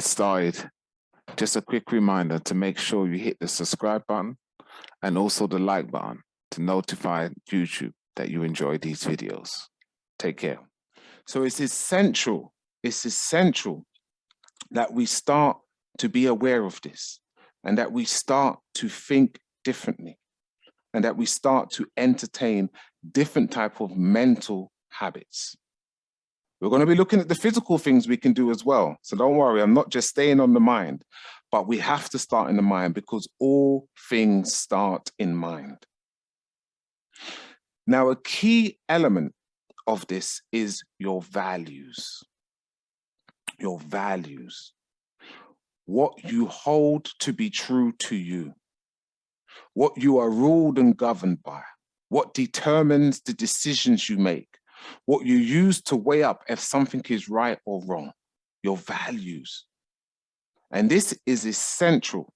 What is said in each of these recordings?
get started, just a quick reminder to make sure you hit the subscribe button and also the like button to notify YouTube that you enjoy these videos. Take care. So it's essential that we start to be aware of this, and that we start to think differently, and that we start to entertain different type of mental habits. We're going to be looking at the physical things we can do as well. So don't worry, I'm not just staying on the mind, but we have to start in the mind, because all things start in mind. Now, a key element of this is your values. Your values. What you hold to be true to you. What you are ruled and governed by. What determines the decisions you make. What you use to weigh up if something is right or wrong. Your values. And this is essential,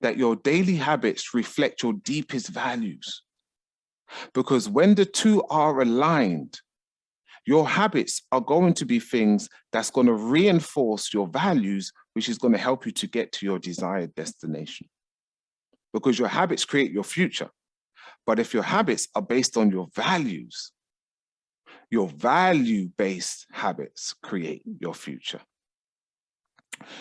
that your daily habits reflect your deepest values. Because when the two are aligned, your habits are going to be things that's going to reinforce your values, which is going to help you to get to your desired destination. Because your habits create your future. But if your habits are based on your values, your value-based habits create your future.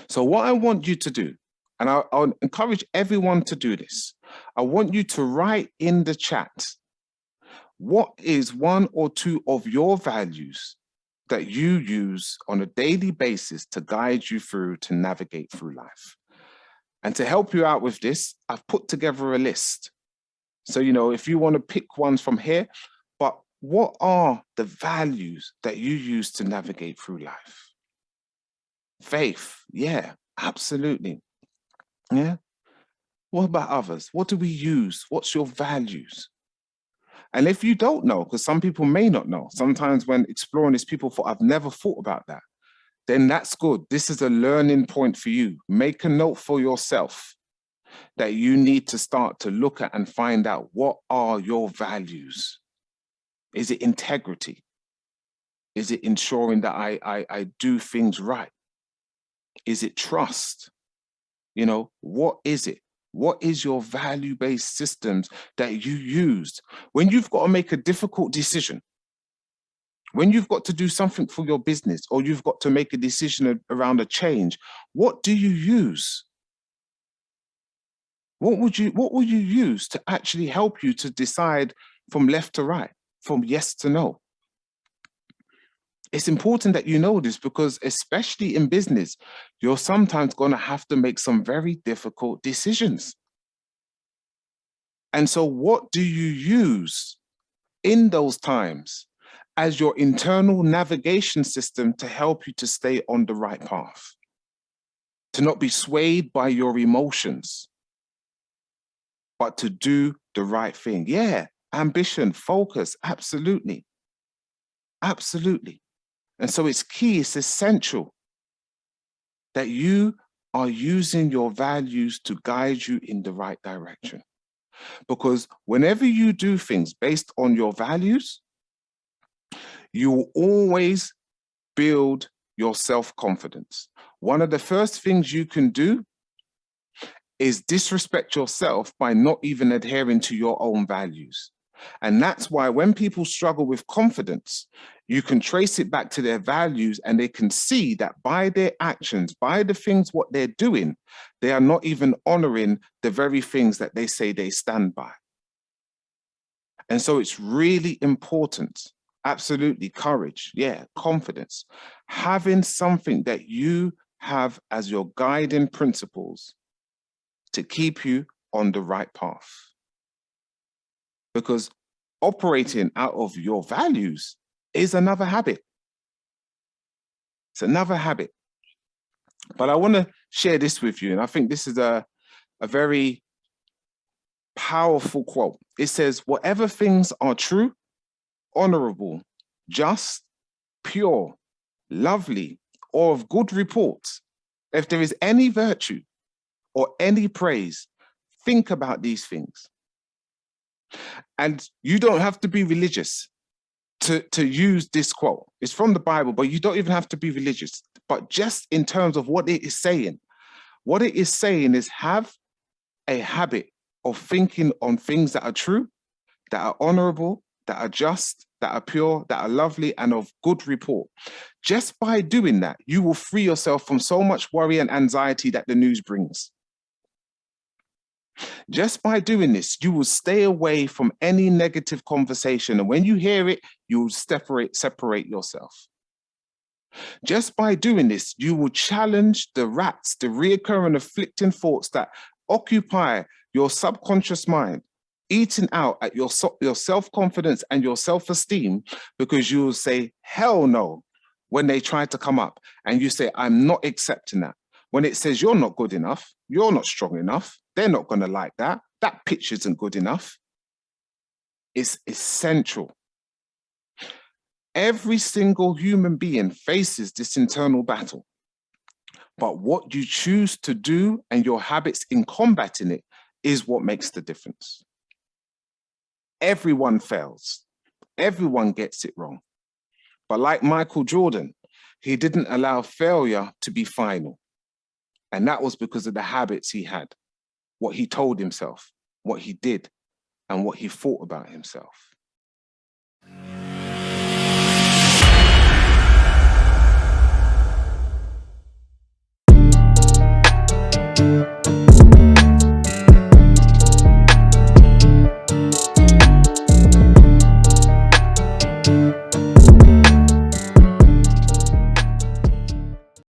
So what I want you to do, and I'll encourage everyone to do this, I want you to write in the chat, what is one or two of your values that you use on a daily basis to guide you through, to navigate through life? And to help you out with this, I've put together a list. So, you know, if you want to pick ones from here, but what are the values that you use to navigate through life? Faith, yeah, absolutely. Yeah. What about others? What do we use? What's your values? And if you don't know, because some people may not know, sometimes when exploring this, people thought, I've never thought about that, then that's good. This is a learning point for you. Make a note for yourself that you need to start to look at and find out, what are your values? Is it integrity? Is it ensuring that I do things right? Is it trust? You know, what is it? What is your value-based systems that you use when you've got to make a difficult decision? When you've got to do something for your business, or you've got to make a decision around a change, what do you use? What will you use to actually help you to decide from left to right, from yes to no? It's important that you know this, because especially in business, you're sometimes going to have to make some very difficult decisions. And so what do you use in those times as your internal navigation system to help you to stay on the right path? To not be swayed by your emotions, but to do the right thing. Yeah, ambition, focus, absolutely. Absolutely. And so it's key, it's essential that you are using your values to guide you in the right direction. Because whenever you do things based on your values, you will always build your self-confidence. One of the first things you can do is disrespect yourself by not even adhering to your own values. And that's why when people struggle with confidence, you can trace it back to their values, and they can see that by their actions, by the things what they're doing, they are not even honoring the very things that they say they stand by. And so it's really important, absolutely, courage, yeah, confidence, having something that you have as your guiding principles to keep you on the right path. Because operating out of your values is another habit. It's another habit. But I want to share this with you, and I think this is a very powerful quote. It says, whatever things are true, honorable, just, pure, lovely, or of good report, if there is any virtue or any praise, think about these things. And you don't have to be religious to use this quote. It's from the Bible, but you don't even have to be religious. but just in terms of what it is saying is have a habit of thinking on things that are true, that are honorable, that are just, that are pure, that are lovely, and of good report. Just by doing that, you will free yourself from so much worry and anxiety that the news brings. Just by doing this, you will stay away from any negative conversation. And when you hear it, you will separate yourself. Just by doing this, you will challenge the rats, the reoccurring afflicting thoughts that occupy your subconscious mind, eating out at your self-confidence and your self-esteem, because you will say, hell no, when they try to come up. And you say, I'm not accepting that. When it says you're not good enough, you're not strong enough, they're not going to like that. That pitch isn't good enough. It's essential. Every single human being faces this internal battle. But what you choose to do and your habits in combating it is what makes the difference. Everyone fails. Everyone gets it wrong. But like Michael Jordan, he didn't allow failure to be final. And that was because of the habits he had, what he told himself, what he did, and what he thought about himself.